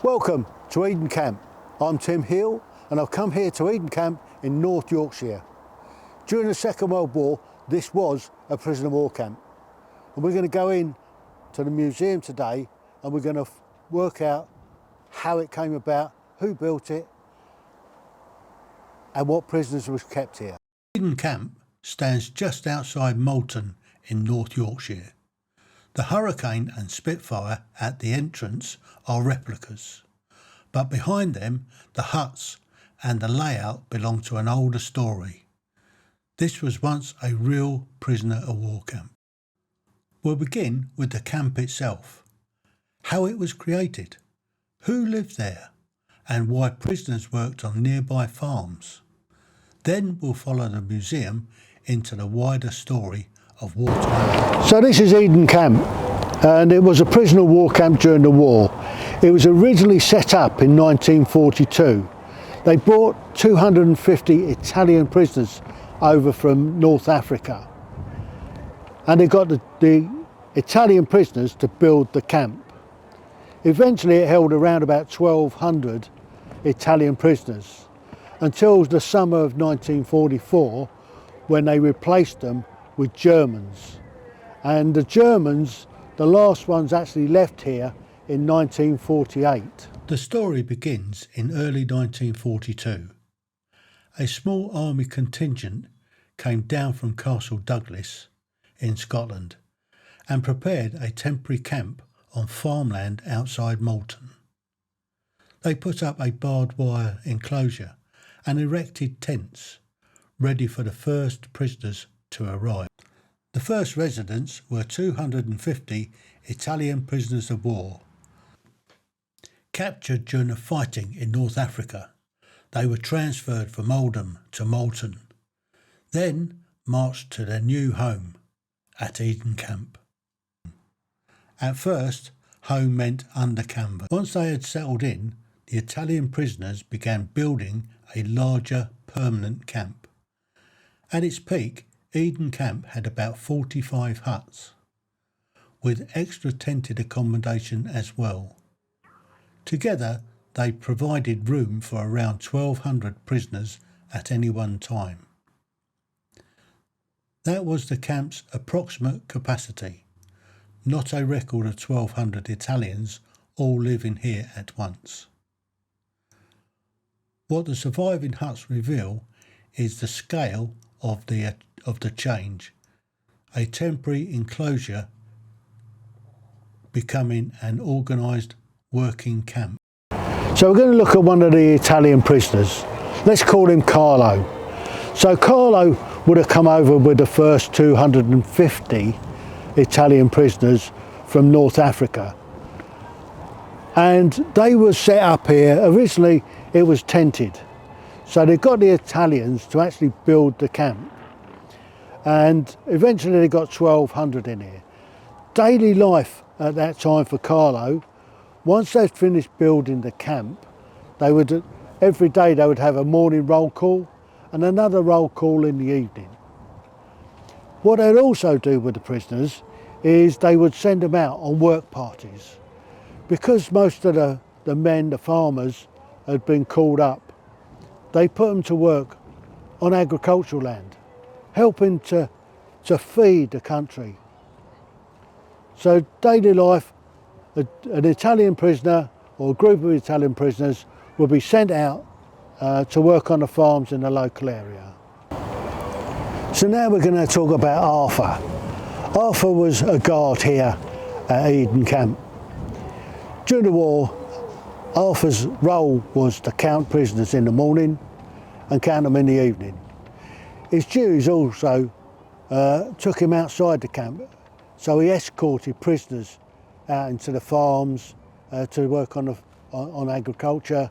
Welcome to Eden Camp. I'm Tim Heale and I've come here to Eden Camp in North Yorkshire. During the Second World War, this was a prisoner of war camp. And we're going to go in to the museum today and we're going to work out how it came about, who built it and what prisoners was kept here. Eden Camp stands just outside Moulton in North Yorkshire. The Hurricane and Spitfire at the entrance are replicas, but behind them the huts and the layout belong to an older story. This was once a real prisoner of war camp. We'll begin with the camp itself, how it was created, who lived there, and why prisoners worked on nearby farms. Then we'll follow the museum into the wider story of wartime. So this is Eden Camp, and it was a prisoner of war camp during the war. It was originally set up in 1942. They brought 250 Italian prisoners over from North Africa, and they got the Italian prisoners to build the camp. Eventually it held around about 1,200 Italian prisoners until the summer of 1944, when they replaced them with Germans. And the Germans, the last ones actually left here in 1948. The story begins in early 1942. A small army contingent came down from Castle Douglas in Scotland and prepared a temporary camp on farmland outside Moulton. They put up a barbed wire enclosure and erected tents ready for the first prisoners to arrive. The first residents were 250 Italian prisoners of war. Captured during the fighting in North Africa, they were transferred from Oldham to Moulton, then marched to their new home at Eden Camp. At first, home meant under canvas. Once they had settled in, the Italian prisoners began building a larger permanent camp. At its peak, Eden Camp had about 45 huts, with extra tented accommodation as well. Together, they provided room for around 1,200 prisoners at any one time. That was the camp's approximate capacity, not a record of 1,200 Italians all living here at once. What the surviving huts reveal is the scale of the change, a temporary enclosure becoming an organised working camp. So we're going to look at one of the Italian prisoners. Let's call him Carlo. So Carlo would have come over with the first 250 Italian prisoners from North Africa. And they were set up here. Originally it was tented. So they got the Italians to actually build the camp. And eventually they got 1,200 in here. Daily life at that time for Carlo, once they'd finished building the camp, they would, every day they would have a morning roll call and another roll call in the evening. What they'd also do with the prisoners is they would send them out on work parties. Because most of the men, the farmers, had been called up, they put them to work on agricultural land, helping to feed the country. So daily life, an Italian prisoner or a group of Italian prisoners would be sent out to work on the farms in the local area. So now we're going to talk about Arthur. Arthur was a guard here at Eden Camp. During the war, Arthur's role was to count prisoners in the morning and count them in the evening. His duties also took him outside the camp, so he escorted prisoners out into the farms to work on agriculture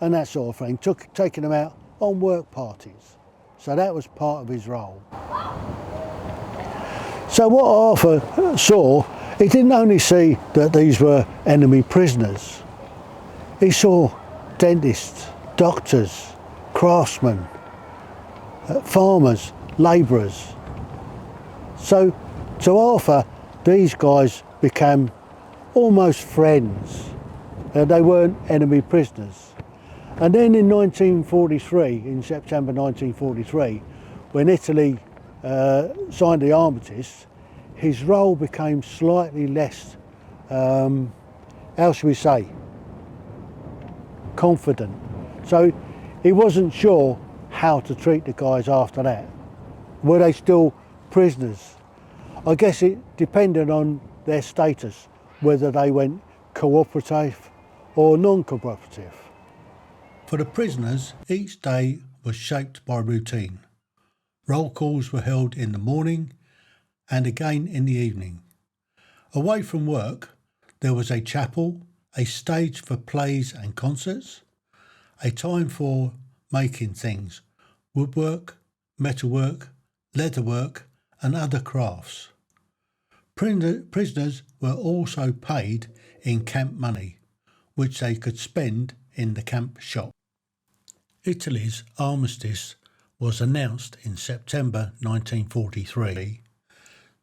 and that sort of thing, taking them out on work parties. So that was part of his role. So what Arthur saw, he didn't only see that these were enemy prisoners. He saw dentists, doctors, craftsmen, farmers, labourers. So to Arthur, these guys became almost friends. They weren't enemy prisoners. And then in 1943, in September 1943, when Italy signed the armistice, his role became slightly less, how should we say, confident. So he wasn't sure how to treat the guys after that. Were they still prisoners? I guess it depended on their status, whether they went cooperative or non-cooperative. For the prisoners, each day was shaped by routine. Roll calls were held in the morning and again in the evening. Away from work, there was a chapel, a stage for plays and concerts, a time for making things, woodwork, metalwork, leatherwork and other crafts. Prisoners were also paid in camp money, which they could spend in the camp shop. Italy's armistice was announced in September 1943.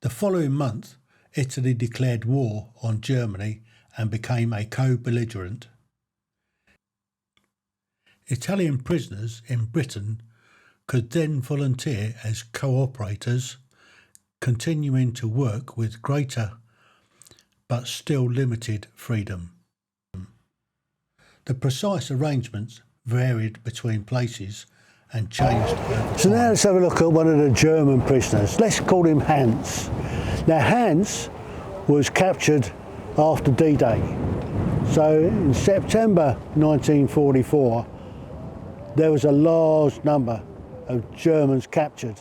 The following month, Italy declared war on Germany and became a co-belligerent. Italian prisoners in Britain could then volunteer as cooperators, continuing to work with greater but still limited freedom. The precise arrangements varied between places and changed over time. So now let's have a look at one of the German prisoners. Let's call him Hans. Now Hans was captured after D-Day. So in September 1944, there was a large number of Germans captured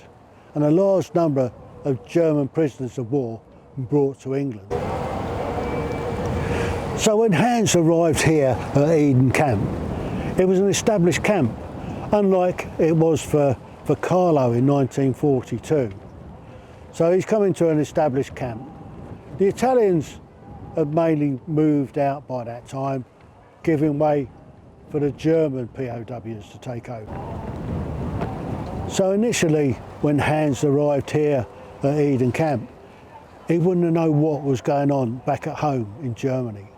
and a large number of German prisoners of war brought to England. So when Hans arrived here at Eden Camp, it was an established camp, unlike it was for Carlo in 1942. So he's come into an established camp. The Italians had mainly moved out by that time, giving way for the German POWs to take over. So initially, when Hans arrived here at Eden Camp, he wouldn't have known what was going on back at home in Germany.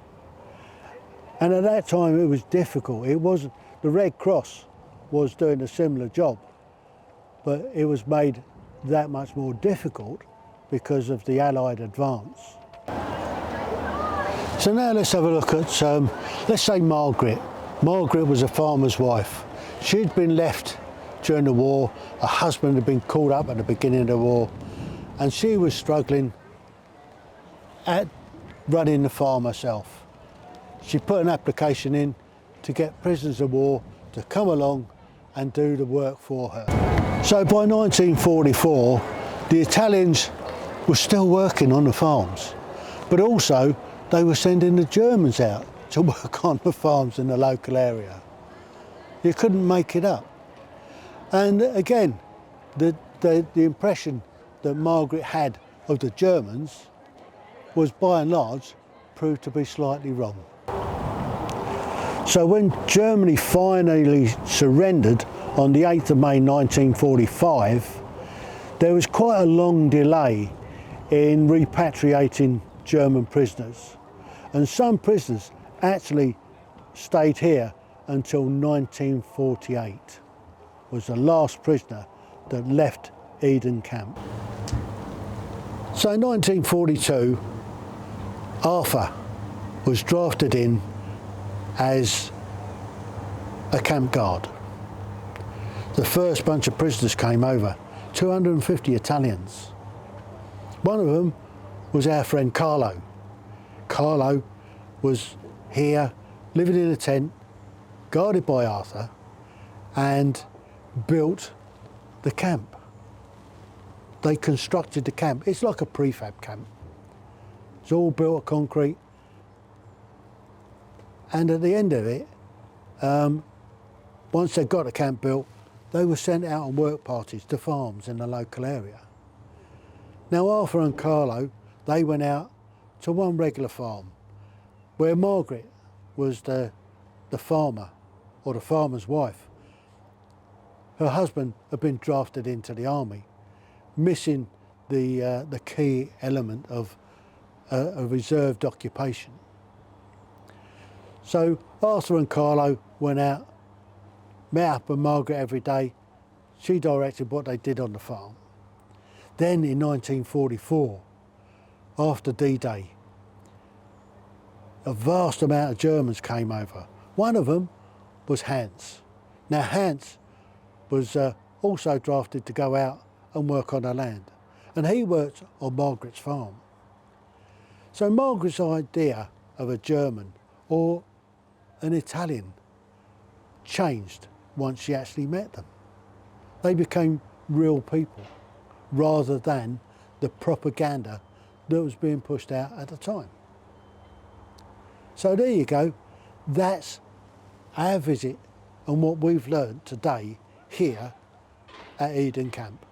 And at that time it was difficult. The Red Cross was doing a similar job, but it was made that much more difficult because of the Allied advance. So now let's have a look at, let's say Margaret. Margaret was a farmer's wife. She'd been left during the war. Her husband had been called up at the beginning of the war, and she was struggling at running the farm herself. She put an application in to get prisoners of war to come along and do the work for her. So by 1944, the Italians were still working on the farms, but also they were sending the Germans out to work on the farms in the local area. You couldn't make it up. And again, the impression that Margaret had of the Germans was by and large proved to be slightly wrong. So when Germany finally surrendered on the 8th of May 1945, there was quite a long delay in repatriating German prisoners. And some prisoners actually stayed here until 1948, was the last prisoner that left Eden Camp. So in 1942, Arthur was drafted in as a camp guard. The first bunch of prisoners came over, 250 Italians. One of them was our friend Carlo. Carlo was here, living in a tent, guarded by Arthur, and built the camp. They constructed the camp. It's like a prefab camp. It's all built of concrete. And at the end of it, once they got the camp built, they were sent out on work parties to farms in the local area. Now Arthur and Carlo, they went out to one regular farm where Margaret was the farmer, or the farmer's wife. Her husband had been drafted into the army, missing the key element of a reserved occupation. So Arthur and Carlo went out, met up with Margaret every day. She directed what they did on the farm. Then in 1944, after D-Day, a vast amount of Germans came over. One of them was Hans. Now Hans was also drafted to go out and work on the land, and he worked on Margaret's farm. So Margaret's idea of a German or an Italian changed once she actually met them. They became real people rather than the propaganda that was being pushed out at the time. So there you go, that's our visit and what we've learned today here at Eden Camp.